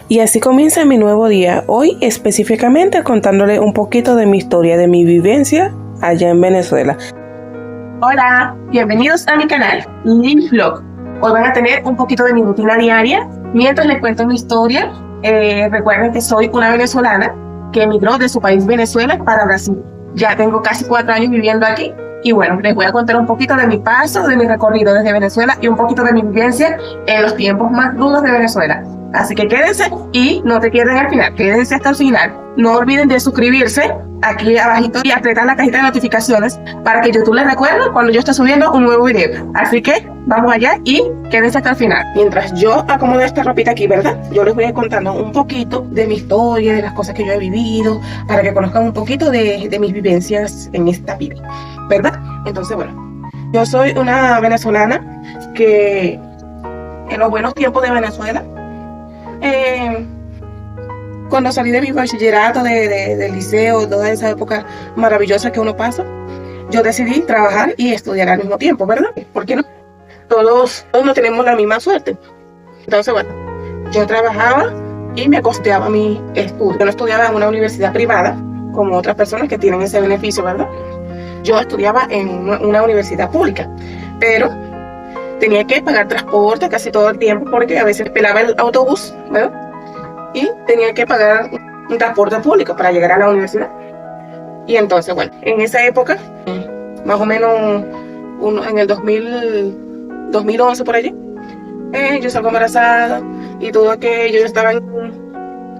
Y así comienza mi nuevo día, hoy específicamente contándole un poquito de mi historia, de mi vivencia allá en Venezuela. Hola, bienvenidos a mi canal, Live Vlog. Hoy van a tener un poquito de mi rutina diaria mientras les cuento mi historia. Recuerden que soy una venezolana que emigró de su país Venezuela para Brasil. Ya tengo casi 4 años viviendo aquí y bueno, les voy a contar un poquito de mi paso, de mi recorrido desde Venezuela y un poquito de mi vivencia en los tiempos más duros de Venezuela. Así que quédense y no te pierdan al final, quédense hasta el final. No olviden de suscribirse aquí abajito y apretar la cajita de notificaciones para que YouTube les recuerde cuando yo esté subiendo un nuevo video. Así que vamos allá y quédense hasta el final. Mientras yo acomodo esta ropita aquí, ¿verdad? Yo les voy a contando un poquito de mi historia, de las cosas que yo he vivido, para que conozcan un poquito de mis vivencias en esta vida, ¿verdad? Entonces, bueno, yo soy una venezolana que en los buenos tiempos de Venezuela, cuando salí de mi bachillerato, del liceo, toda esa época maravillosa que uno pasa, yo decidí trabajar y estudiar al mismo tiempo, ¿verdad? ¿Por qué no? Todos no tenemos la misma suerte. Entonces, bueno, yo trabajaba y me costeaba mi estudio. Yo no estudiaba en una universidad privada, como otras personas que tienen ese beneficio, ¿verdad? Yo estudiaba en una universidad pública, pero tenía que pagar transporte casi todo el tiempo porque a veces pelaba el autobús, ¿verdad? Y tenía que pagar un transporte público para llegar a la universidad. Y entonces, bueno, en esa época, más o menos en el 2011 por allí, yo salgo embarazada y todo aquello, yo estaba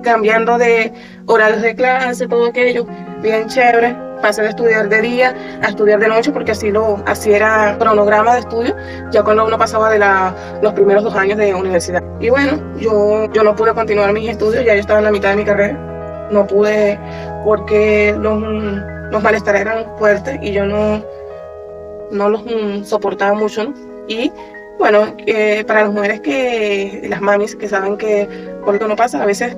cambiando de horarios de clase, todo aquello, bien chévere. Pasé de estudiar de día a estudiar de noche porque así era el cronograma de estudio, ya cuando uno pasaba de los primeros 2 años de universidad. Y bueno, yo no pude continuar mis estudios, ya yo estaba en la mitad de mi carrera. No pude porque los malestares eran fuertes y yo no los soportaba mucho, ¿no? Y bueno, para las mujeres las mamis que saben que por lo que uno pasa, a veces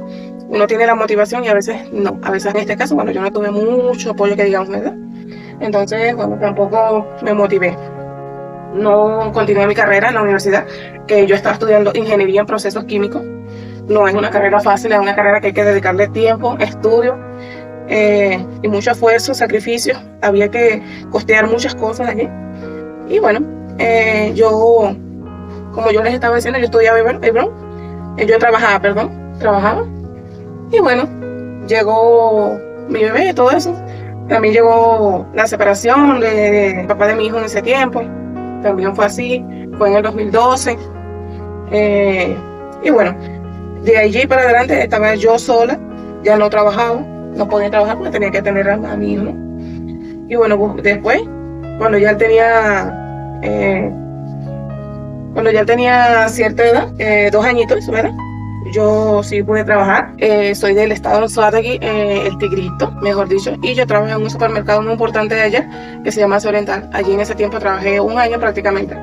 uno tiene la motivación y a veces no. A veces en este caso, bueno, yo no tuve mucho apoyo que digamos, ¿verdad? Entonces, bueno, tampoco me motivé. No continué mi carrera en la universidad, que yo estaba estudiando ingeniería en procesos químicos. No es una carrera fácil, es una carrera que hay que dedicarle tiempo, estudio y mucho esfuerzo, sacrificio. Había que costear muchas cosas allí. Y bueno, yo, como yo les estaba diciendo, yo estudiaba yo trabajaba. Y bueno, llegó mi bebé y todo eso. También llegó la separación de papá de mi hijo en ese tiempo. También fue así, fue en el 2012. Y bueno, de allí para adelante estaba yo sola, ya no trabajaba, no podía trabajar porque tenía que tener a mi hijo, ¿no? Y bueno, después, cuando ya él tenía cierta edad, 2 añitos, ¿verdad? Yo sí pude trabajar. Soy del estado de Anzoátegui, el Tigrito, mejor dicho, y yo trabajé en un supermercado muy importante de allá que se llama Asia Oriental. Allí en ese tiempo trabajé 1 año prácticamente.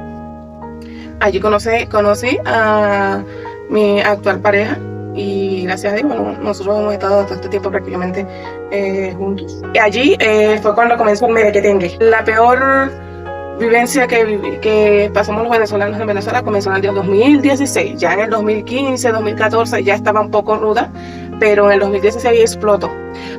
Allí conocí a mi actual pareja y gracias a Dios, bueno, nosotros hemos estado todo este tiempo prácticamente juntos. Y allí fue cuando comenzó el merequetengue. La peor vivencia que pasamos los venezolanos en Venezuela comenzó en el 2016. Ya en el 2015, 2014 ya estaba un poco ruda, pero en el 2016 explotó.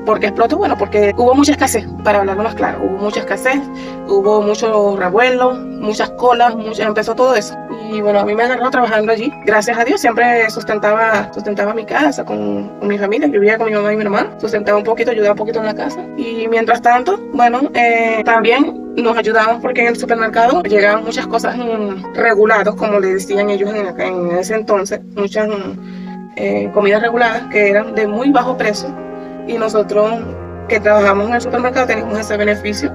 ¿Por qué explotó? Bueno, porque hubo mucha escasez, para hablarlo más claro. Hubo mucha escasez, hubo mucho revuelo, muchas colas, empezó todo eso. Y bueno, a mí me agarró trabajando allí. Gracias a Dios siempre sustentaba mi casa con mi familia. Yo vivía con mi mamá y mi hermano. Sustentaba un poquito, ayudaba un poquito en la casa. Y mientras tanto, bueno, también nos ayudaban porque en el supermercado llegaban muchas cosas reguladas, como le decían ellos en ese entonces. Muchas comidas reguladas que eran de muy bajo precio. Y nosotros que trabajamos en el supermercado tenemos ese beneficio.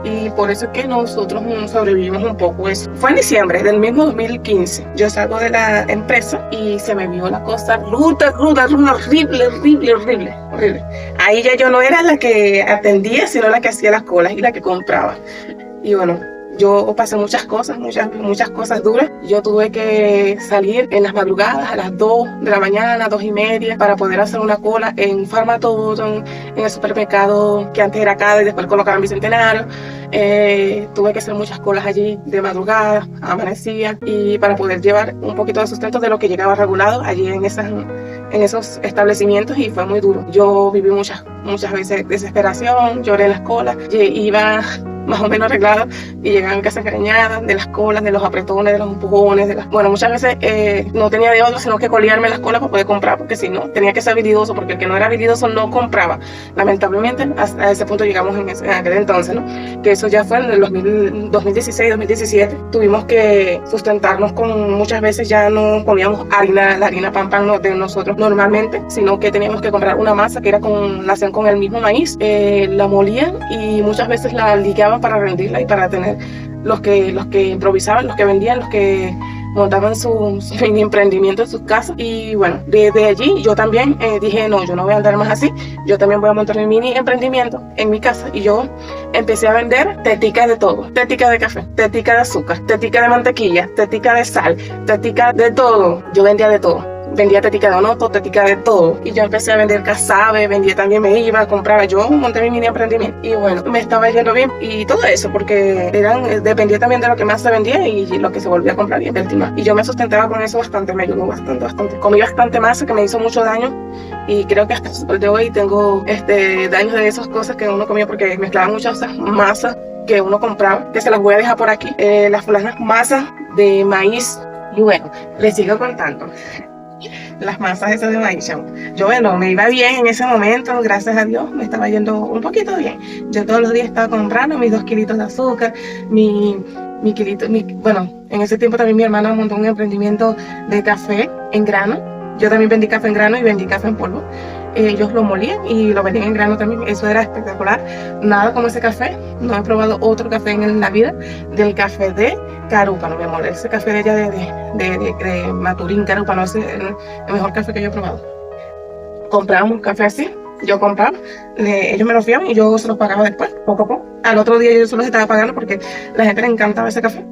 Y por eso es que nosotros sobrevivimos un poco eso. Fue en diciembre del mismo 2015. Yo salgo de la empresa y se me vio la cosa ruda, horrible. Ahí ya yo no era la que atendía, sino la que hacía las colas y la que compraba. Y bueno, yo pasé muchas cosas duras. Yo tuve que salir en las madrugadas a las 2 de la mañana, 2:30, para poder hacer una cola en Farmatodo, en el supermercado que antes era Cada y después colocaron Bicentenario. Tuve que hacer muchas colas allí de madrugada, amanecía, y para poder llevar un poquito de sustento de lo que llegaba regulado allí en en esos establecimientos y fue muy duro. Yo viví muchas veces desesperación, lloré en las colas, iba más o menos arreglada y llegaba a mi casa engañada de las colas, de los apretones, de los empujones, bueno, muchas veces no tenía de otro sino que colearme las colas para poder comprar, porque si no, tenía que ser habilidoso, porque el que no era habilidoso no compraba. Lamentablemente, a ese punto llegamos en aquel entonces, ¿no? Que eso ya fue en el 2016, 2017. Tuvimos que sustentarnos con, muchas veces ya no comíamos harina, la harina pan de nosotros normalmente, sino que teníamos que comprar una masa que era la hacían con el mismo maíz, la molían y muchas veces la ligaban para rendirla y para tener los que improvisaban, los que vendían, los que montaban su mini emprendimiento en sus casas. Y bueno, desde allí yo también dije, no, yo no voy a andar más así, yo también voy a montar mi mini emprendimiento en mi casa. Y yo empecé a vender tetica de todo, tetica de café, tetica de azúcar, tetica de mantequilla, tetica de sal, tetica de todo. Yo vendía de todo. Vendía tetica de onoto, tetica de todo. Y yo empecé a vender casabe, vendía también, me iba, compraba. Yo monté mi mini emprendimiento. Y bueno, me estaba yendo bien. Y todo eso, porque dependía también de lo que más se vendía y lo que se volvía a comprar y invertir más. Y yo me sustentaba con eso bastante, me ayudó bastante. Comí bastante masa que me hizo mucho daño. Y creo que hasta el sol de hoy tengo daños de esas cosas que uno comía porque mezclaba muchas masas que uno compraba, que se las voy a dejar por aquí. Las masas de maíz. Y bueno, les sigo contando. Las masas esas de maíz. Yo, bueno, me iba bien en ese momento, gracias a Dios, me estaba yendo un poquito bien. Yo todos los días estaba comprando mis 2 kilitos de azúcar, mi kilito, bueno, en ese tiempo también mi hermana montó un emprendimiento de café en grano. Yo también vendí café en grano y vendí café en polvo. Ellos lo molían y lo vendían en grano también. Eso era espectacular. Nada como ese café. No he probado otro café en la vida del café de Carúpano, mi amor. Ese café de allá de Maturín, Carúpano, ese es el mejor café que yo he probado. Comprábamos un café así. Yo compraba, ellos me lo fiaban y yo se los pagaba después, poco a poco. Al otro día yo se los estaba pagando porque a la gente le encantaba ese café.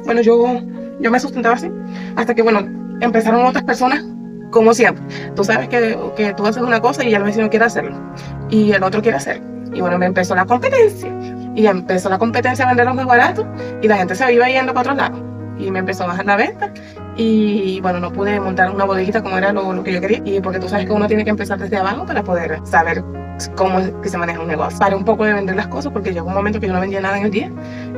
Bueno, yo me sustentaba así. Hasta que, bueno, empezaron otras personas. Como siempre, tú sabes que tú haces una cosa y el vecino quiere hacerlo y el otro quiere hacerlo. Y bueno, me empezó la competencia y empezó la competencia a venderlos muy baratos y la gente se iba yendo para otros lados y me empezó a bajar la venta y bueno, no pude montar una bodeguita como era lo que yo quería, y porque tú sabes que uno tiene que empezar desde abajo para poder saber cómo es que se maneja un negocio. Paré un poco de vender las cosas porque llegó un momento que yo no vendía nada en el día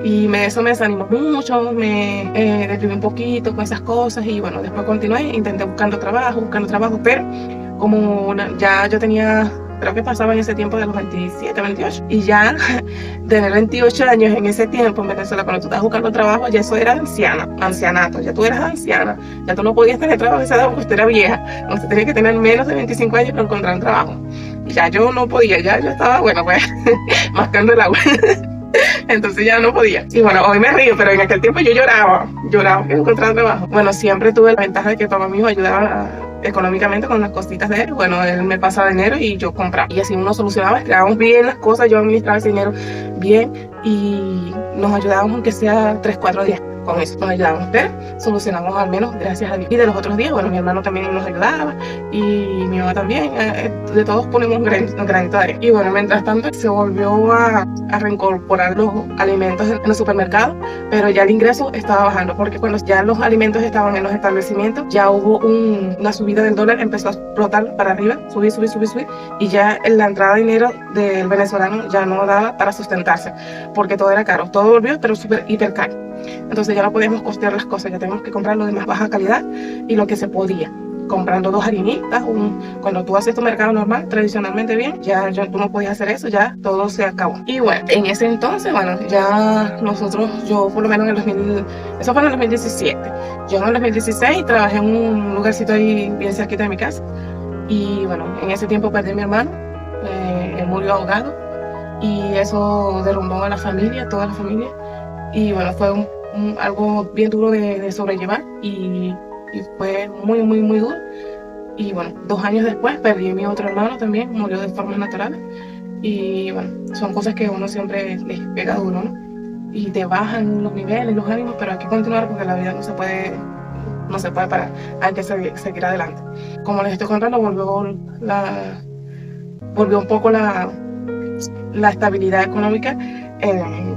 y eso me desanimó mucho, me deprimí un poquito con esas cosas y bueno, después continué, intenté buscando trabajo, pero como ya yo tenía, creo que pasaba en ese tiempo de los 27, 28 y ya tener 28 años en ese tiempo en Venezuela, cuando tú estás buscando trabajo, ya eso era ancianato, ya tú eras anciana, ya tú no podías tener trabajo a esa edad porque usted era vieja, usted tenía que tener menos de 25 años para encontrar un trabajo. Y ya yo no podía, ya yo estaba, bueno, pues, mascando el agua. Entonces ya no podía. Y bueno, hoy me río, pero en aquel tiempo yo lloraba que encontrar trabajo. Bueno, siempre tuve la ventaja de que papá mío ayudaba económicamente con las cositas de él. Bueno, él me pasaba dinero y yo compraba. Y así uno solucionaba, creábamos bien las cosas, yo administraba ese dinero bien y nos ayudábamos aunque sea 3, 4 días. Con eso nos ayudábamos, pero solucionamos al menos, gracias a Dios. Y de los otros días, bueno, mi hermano también nos ayudaba y mi mamá también, de todos ponemos un granito de arena. Y bueno, mientras tanto se volvió a reincorporar los alimentos en los supermercados, pero ya el ingreso estaba bajando, porque cuando ya los alimentos estaban en los establecimientos, ya hubo una subida del dólar, empezó a explotar para arriba, subir, y ya la entrada de dinero del venezolano ya no daba para sustentarse, porque todo era caro, todo volvió, pero hiper caro. Entonces ya no podíamos costear las cosas, ya teníamos que comprar lo de más baja calidad y lo que se podía. Comprando 2 harinitas, cuando tú haces tu mercado normal, tradicionalmente bien, tú no podías hacer eso, ya todo se acabó. Y bueno, en ese entonces, bueno, ya yo por lo menos eso fue en el 2017. Yo en el 2016 trabajé en un lugarcito ahí bien cerquita de mi casa. Y bueno, en ese tiempo perdí a mi hermano, él murió ahogado y eso derrumbó a la familia, toda la familia. Y bueno, fue algo bien duro de sobrellevar y fue muy, muy, muy duro. Y bueno, 2 años después perdí a mi otro hermano también, murió de formas naturales. Y bueno, son cosas que uno siempre les pega duro, ¿no? Y te bajan los niveles, los ánimos, pero hay que continuar porque la vida no se puede parar, hay que seguir adelante. Como les estoy contando, volvió un poco la estabilidad económica,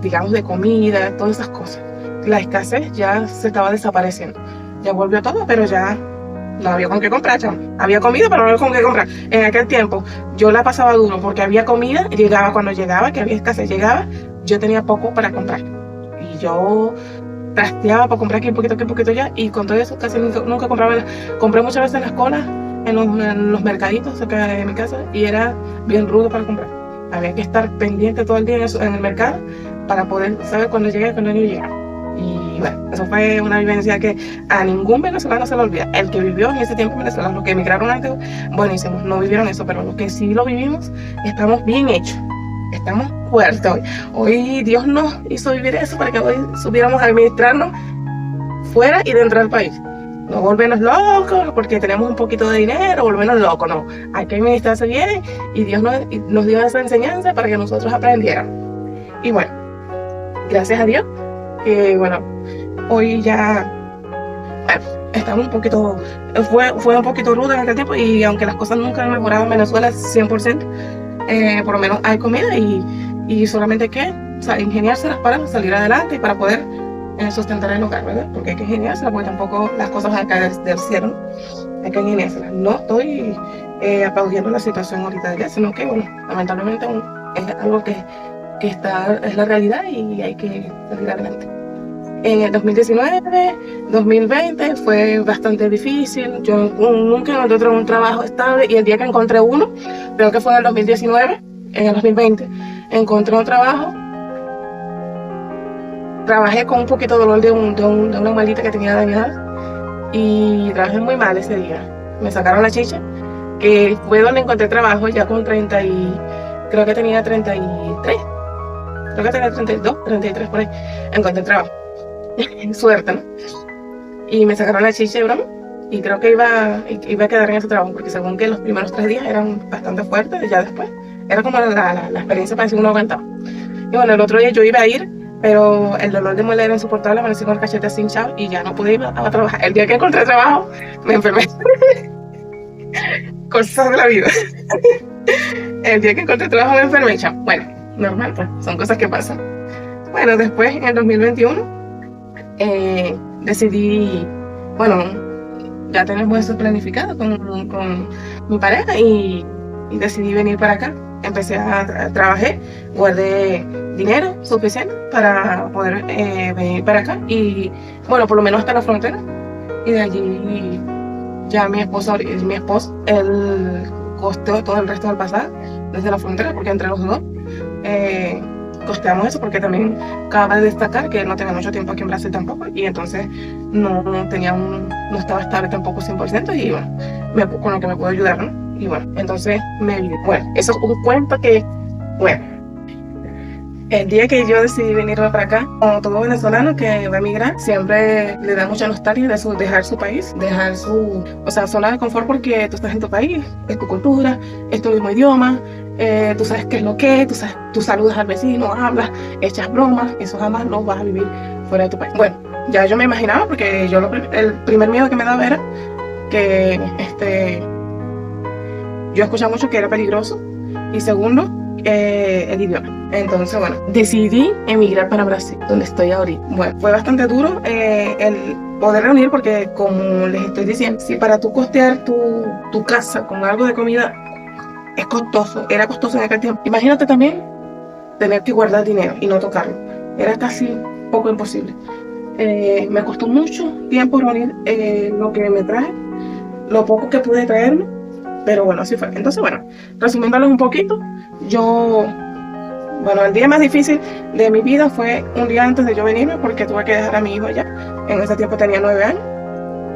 digamos, de comida, todas esas cosas. La escasez ya se estaba desapareciendo. Ya volvió todo, pero ya no había con qué comprar, chamo. Había comida, pero no había con qué comprar. En aquel tiempo yo la pasaba duro porque había comida, llegaba cuando llegaba, que había escasez, llegaba, yo tenía poco para comprar. Y yo trasteaba para comprar aquí un poquito allá, y con todo eso casi nunca compraba. Compré muchas veces en las colas, en los mercaditos cerca de mi casa, y era bien rudo para comprar. Había que estar pendiente todo el día en el mercado para poder saber cuándo llegué y cuándo no llegaba. Y bueno, eso fue una vivencia que a ningún venezolano se le olvida. El que vivió en ese tiempo en Venezuela, los que emigraron antes, buenísimo, no vivieron eso, pero los que sí lo vivimos, estamos bien hechos, estamos fuertes hoy. Hoy Dios nos hizo vivir eso para que hoy supiéramos administrarnos fuera y dentro del país. No volvernos locos porque tenemos un poquito de dinero, volvernos locos, no. Hay que administrarse bien, y Dios nos dio esa enseñanza para que nosotros aprendiéramos. Y bueno, gracias a Dios, que bueno, hoy ya, bueno, estamos un poquito, fue un poquito rudo en aquel tiempo, y aunque las cosas nunca han mejorado en Venezuela 100%, por lo menos hay comida, y solamente hay que ingeniárselas para salir adelante y para poder sustentar el hogar, ¿verdad? Porque hay que ingeniárselas, porque tampoco las cosas van a caer del cielo, ¿no? Hay que ingeniárselas. No estoy aplaudiendo la situación ahorita de allá, sino que, bueno, lamentablemente es algo que es la realidad, y hay que salir adelante. En el 2019, 2020 fue bastante difícil. Yo nunca encontré un trabajo estable, y el día que encontré uno, creo que fue en el 2019, en el 2020, encontré un trabajo. Trabajé con un poquito de dolor de una muelita que tenía dañada, y trabajé muy mal ese día. Me sacaron la chicha, que fue donde encontré trabajo ya con 30 y... creo que tenía 33. Creo que tenía 32, 33 por ahí. Encontré trabajo. Suerte, ¿no? Y me sacaron la chicha, broma. Y creo que iba a quedar en ese trabajo, porque según que los primeros 3 días eran bastante fuertes, y ya después era como la experiencia para decir uno aguantaba. Y bueno, el otro día yo iba a ir, pero el dolor de muela era insoportable, amanecí con el cachete así hinchado y ya no pude ir a trabajar. El día que encontré trabajo, me enfermé. Cosas de la vida. El día que encontré trabajo me enfermé, chao. Bueno, normal, pues, son cosas que pasan. Bueno, después, en el 2021, decidí, bueno, ya tenemos eso planificado con mi pareja, y decidí venir para acá. Empecé a trabajar, guardé dinero suficiente para poder venir para acá, y bueno, por lo menos hasta la frontera. Y de allí ya mi esposo, él costeó todo el resto del pasaje desde la frontera, porque entre los dos costeamos eso, porque también cabe destacar que él no tenía mucho tiempo aquí en Brasil tampoco, y entonces no estaba estable tampoco 100%, y bueno, con lo que me pudo ayudar, ¿no? Y bueno, entonces bueno, eso es un cuento que, bueno, el día que yo decidí venirme para acá, como todo venezolano que va a emigrar, siempre le da mucha nostalgia de dejar su país, dejar su, zona de confort, porque tú estás en tu país, es tu cultura, es tu mismo idioma, tú sabes qué es lo que es, tú saludas al vecino, hablas, echas bromas, eso jamás lo vas a vivir fuera de tu país. Bueno, ya yo me imaginaba, porque el primer miedo que me daba era que yo escuchaba mucho que era peligroso, y segundo, el idioma. Entonces, bueno, decidí emigrar para Brasil, donde estoy ahorita. Bueno, fue bastante duro el poder reunir, porque como les estoy diciendo, si para tú costear tu casa con algo de comida es costoso, era costoso en aquel tiempo. Imagínate también tener que guardar dinero y no tocarlo. Era casi poco imposible. Me costó mucho tiempo reunir lo que me traje, lo poco que pude traerme, pero bueno, así fue. Entonces, bueno, resumiéndoles un poquito, el día más difícil de mi vida fue un día antes de yo venirme, porque tuve que dejar a mi hijo allá. En ese tiempo tenía 9 años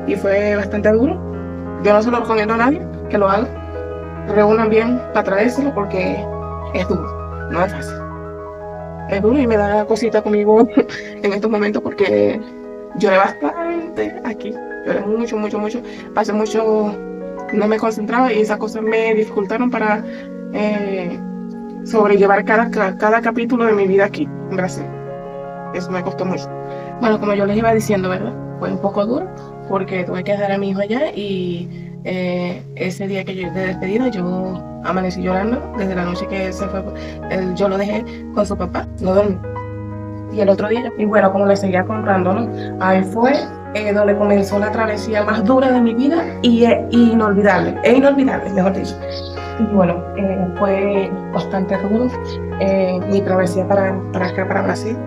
y fue bastante duro. Yo no se lo recomiendo a nadie que lo haga. Reúnan bien para traérselo, porque es duro, no es fácil. Es duro, y me da cosita conmigo en estos momentos, porque lloré bastante aquí. Lloré mucho. Pasé mucho, no me concentraba, y esas cosas me dificultaron para sobrellevar cada capítulo de mi vida aquí en Brasil. Eso me costó mucho. Bueno, como yo les iba diciendo, ¿verdad? Fue un poco duro, porque tuve que dejar a mi hijo allá, y ese día que yo de despedida, yo amanecí llorando desde la noche que se fue. Yo lo dejé con su papá, no dormí. Y el otro día, y bueno, como le seguía comprando, ¿no? Ahí fue donde comenzó la travesía más dura de mi vida y inolvidable, mejor dicho. Y bueno, fue bastante rudo mi travesía para acá, para Brasil.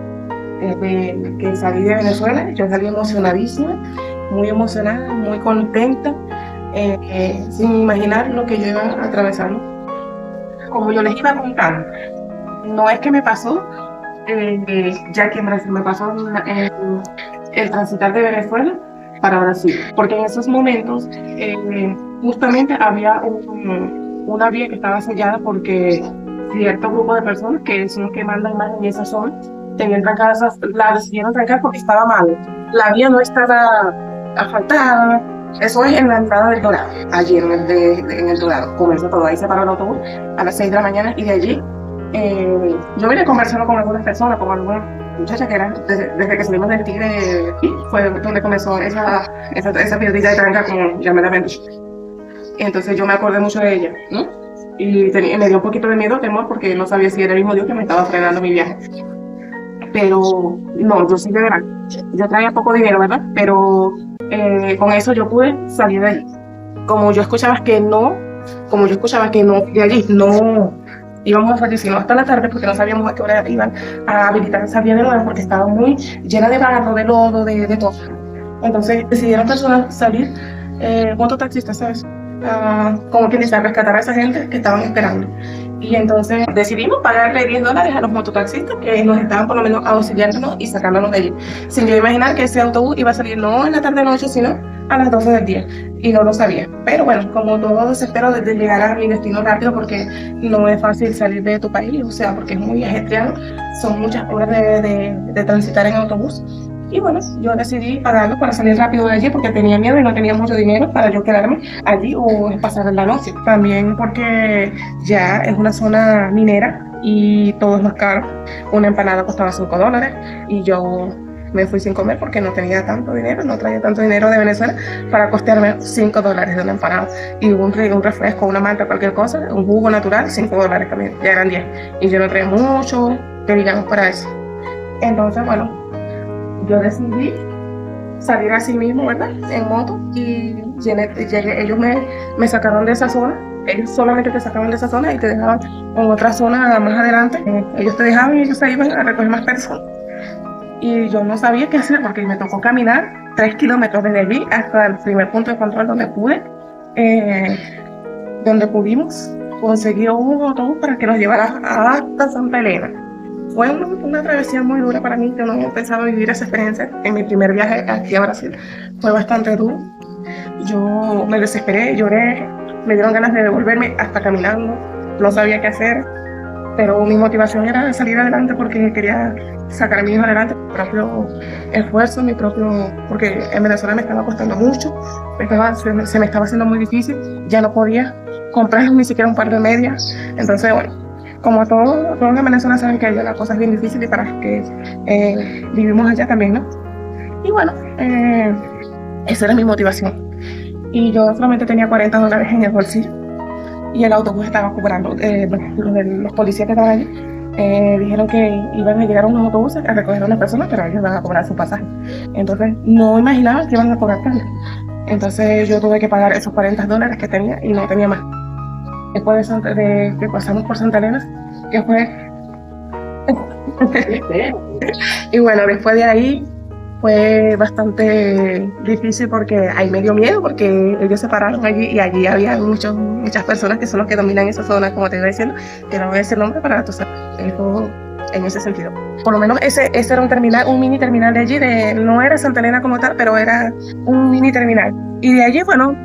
Que salí de Venezuela, yo salí emocionadísima, muy emocionada, muy contenta, sin imaginar lo que yo iba a atravesar. Como yo les iba contando, no es que me pasó ya aquí en Brasil, me pasó el transitar de Venezuela para Brasil, porque en esos momentos justamente había una vía que estaba sellada porque cierto grupo de personas que son los que mandan más en esa zona tenían trancadas, la decidieron trancar porque estaba mal. La vía no estaba asfaltada. Eso es en la entrada del Dorado, allí en el Dorado. Comenzó todo, ahí se paró el autobús a las 6 de la mañana y de allí yo vine conversando con algunas personas, con algunas muchachas que eran, desde que salimos del Tigre, fue donde comenzó esa piedrita de tranca, como llamé la mente. Entonces yo me acordé mucho de ella, ¿no? Y me dio un poquito de miedo, temor, porque no sabía si era el mismo Dios que me estaba frenando mi viaje. Pero no, yo sí de verdad, yo traía poco dinero, ¿verdad? Pero con eso yo pude salir de allí. Como yo escuchaba que no de allí no íbamos a salir sino hasta la tarde, porque no sabíamos a qué hora iban a habilitar esa vía de nuevo, porque estaba muy llena de barro, de lodo, de todo. Entonces decidieron personas salir, mototaxistas, ¿sabes? Como quien dice, a rescatar a esa gente que estaban esperando. Y entonces decidimos pagarle $10 a los mototaxistas que nos estaban por lo menos auxiliándonos y sacándonos de allí, sin yo imaginar que ese autobús iba a salir no en la tarde-noche, sino a las 12 del día, y no lo sabía. Pero bueno, como todo desespero de llegar a mi destino rápido, porque no es fácil salir de tu país, o sea, porque es muy ajetreado, son muchas horas de transitar en autobús. Y bueno, yo decidí pagarlo para salir rápido de allí porque tenía miedo y no tenía mucho dinero para yo quedarme allí o pasar la noche. También porque ya es una zona minera y todo es más caro. Una empanada costaba $5 y yo me fui sin comer porque no tenía tanto dinero, no traía tanto dinero de Venezuela para costearme $5 de una empanada. Y un refresco, una malta, cualquier cosa, un jugo natural, $5 también, ya eran 10. Y yo no traía mucho, que digamos, para eso. Entonces, bueno, yo decidí salir así mismo, ¿verdad? En moto, y llegué. Ellos me sacaron de esa zona. Ellos solamente te sacaban de esa zona y te dejaban en otra zona más adelante. Ellos te dejaban y ellos se iban a recoger más personas. Y yo no sabía qué hacer porque me tocó caminar 3 kilómetros desde allí hasta el primer punto de control donde pudimos conseguir un autobús para que nos llevara hasta Santa Elena. Fue una travesía muy dura para mí. Yo no había pensado vivir esa experiencia en mi primer viaje aquí a Brasil. Fue bastante duro. Yo me desesperé, lloré, me dieron ganas de devolverme hasta caminando. No sabía qué hacer, pero mi motivación era salir adelante porque quería sacar a mi hijo adelante. Mi propio esfuerzo, porque en Venezuela me estaba costando mucho, se me estaba haciendo muy difícil. Ya no podía comprar ni siquiera un par de medias. Entonces, bueno, como todos en Venezuela saben que allá la cosa es bien difícil y para los que vivimos allá también, ¿no? Y bueno, esa era mi motivación. Y yo solamente tenía $40 en el bolsillo y el autobús estaba cobrando. Los policías que estaban allí dijeron que iban a llegar unos autobuses a recoger a unas personas, pero ellos iban a cobrar su pasaje. Entonces no imaginaba que iban a cobrar tanto. Entonces yo tuve que pagar esos $40 que tenía y no tenía más. Después de que pasamos por Santa Elena, que fue... Y bueno, después de ahí fue bastante difícil porque ahí me dio miedo porque ellos se pararon allí y allí había muchas personas que son los que dominan esa zona, como te iba diciendo, que no voy a decir nombre para tu saber, eso en ese sentido. Por lo menos ese era un mini terminal de allí, no era Santa Elena como tal, pero era un mini terminal. Y de allí, bueno,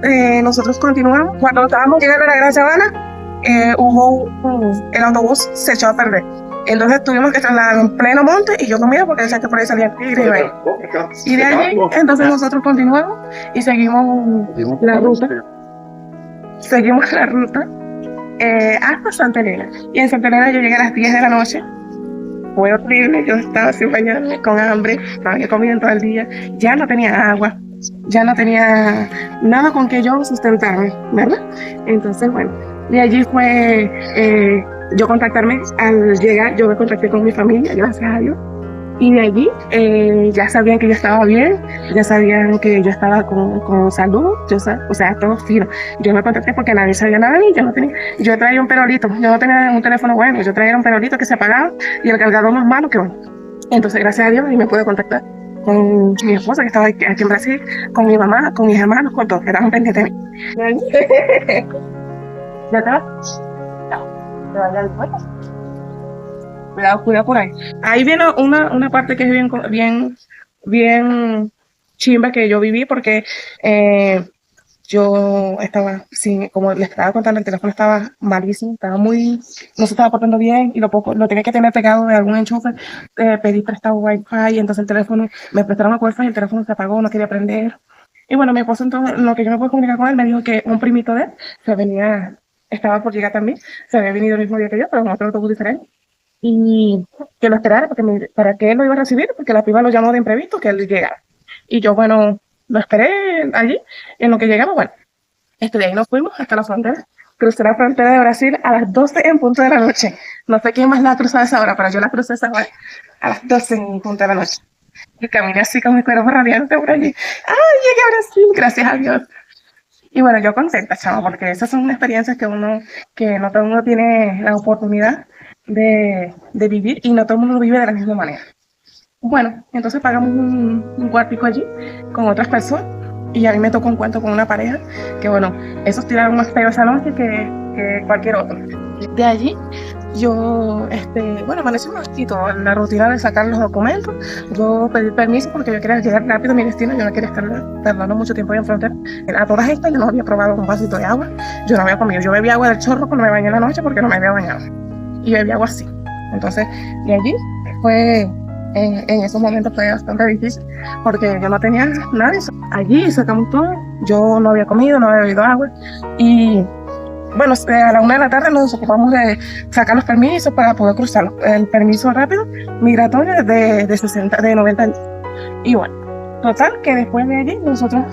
nosotros continuamos. Cuando estábamos llegando a la Gran Sabana, el autobús se echó a perder. Entonces tuvimos que trasladarnos en pleno monte y yo comía porque decía que por ahí salía tigre y de allí, entonces nosotros continuamos y seguimos la ruta. Hasta Santa Elena. Y en Santa Elena yo llegué a las 10 de la noche. Fue horrible, yo estaba sin bañarme, con hambre, no había comido en todo el día, ya no tenía agua, ya no tenía nada con que yo sustentarme, ¿verdad? Entonces, bueno, de allí fue yo contactarme. Al llegar, yo me contacté con mi familia, gracias a Dios, Y de allí ya sabían que yo estaba bien, ya sabían que yo estaba con salud, o sea, todo fino. Yo me contacté porque nadie sabía nada de mí, yo traía un perolito, yo no tenía un teléfono bueno, yo traía un perolito que se apagaba y el cargador más malo que bueno. Entonces, gracias a Dios, y me pude contactar con mi esposa que estaba aquí en Brasil, con mi mamá, con mis hermanos, con todos, que estaban pendientes de mí. ¿Ya está? Cuidado por ahí. Ahí viene una parte que es bien chimba que yo viví porque yo estaba, como les estaba contando, el teléfono estaba malísimo, no se estaba portando bien y lo tenía que tener pegado de algún enchufe, pedí prestado wifi y entonces el teléfono, me prestaron el wifi y el teléfono se apagó, no quería prender. Y bueno, mi esposo entonces, lo que yo me pude comunicar con él, me dijo que un primito de él estaba por llegar también, se había venido el mismo día que yo, pero en otro autobús diferente. Y que lo esperara para que él lo iba a recibir, porque la prima lo llamó de imprevisto, que él llegara. Y yo, bueno, lo esperé allí, en lo que llegamos, bueno, de ahí nos fuimos hasta la frontera. Crucé la frontera de Brasil a las 12 en punto de la noche. No sé quién más la ha cruzado a esa hora, pero yo la crucé esa hora, a las 12 en punto de la noche. Y caminé así con mi cuerpo radiante por allí. ¡Ay, llegué a Brasil! Gracias a Dios. Y bueno, yo contenta, chama, porque esas son experiencias que no todo el mundo tiene la oportunidad de vivir y no todo el mundo lo vive de la misma manera. Bueno, entonces pagamos un cuartico allí con otras personas y a mí me tocó un cuento con una pareja que bueno, esos tiraron más feo esa noche que cualquier otro. De allí yo, bueno, amanecí un ratito en la rutina de sacar los documentos. Yo pedí permiso porque yo quería llegar rápido a mi destino, yo no quería estar tardando mucho tiempo ahí en frontera. A todas estas yo no había probado un vasito de agua, yo no había comido, yo bebí agua del chorro cuando me bañé en la noche porque no me había bañado. Y bebí agua así. Entonces, de allí fue, en esos momentos fue bastante difícil porque yo no tenía nada. Allí sacamos todo, yo no había comido, no había bebido agua y bueno, a la 1 de la tarde nos ocupamos de sacar los permisos para poder cruzar. El permiso rápido migratorio de 90 días. Y bueno, total que después de allí nosotros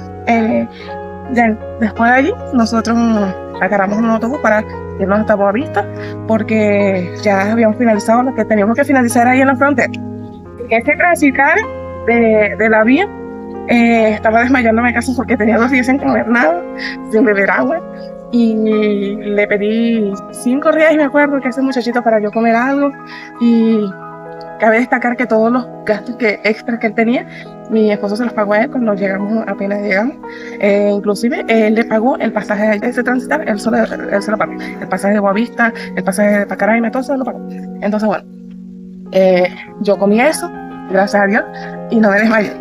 agarramos un autobús para irnos hasta Boavista porque ya habíamos finalizado lo que teníamos que finalizar ahí en la frontera. Este transitar de la vía estaba desmayándome casi porque tenía 2 días sin comer nada, sin beber agua. Y le pedí 5 días, me acuerdo, que ese muchachito para yo comer algo. Y cabe destacar que todos los gastos extras que él tenía, mi esposo se los pagó a él cuando apenas llegamos. Inclusive él le pagó el pasaje de ese transitar, él se lo pagó. El pasaje de Boavista, el pasaje de Pacaraima, todo se lo pagó. Entonces bueno, yo comí eso, gracias a Dios, y no me desmayé.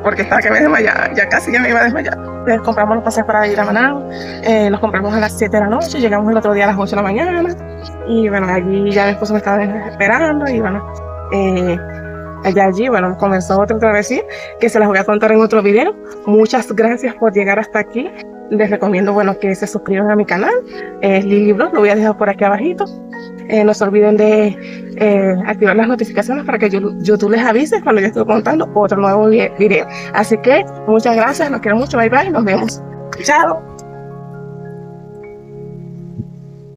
Porque estaba que me desmayaba, ya casi que me iba a desmayar. Compramos los pasajes para ir a Managua, los compramos a las 7 de la noche, llegamos el otro día a las 8 de la mañana, y bueno, allí ya mi esposo me estaba esperando, y bueno, allí, bueno, comenzó otra travesía, que se las voy a contar en otro video. Muchas gracias por llegar hasta aquí. Les recomiendo, bueno, que se suscriban a mi canal, Lily Blog, lo voy a dejar por aquí abajito. No se olviden de activar las notificaciones para que YouTube les avise cuando yo estoy contando otro nuevo video. Así que muchas gracias, los quiero mucho, bye bye, nos vemos. Chao.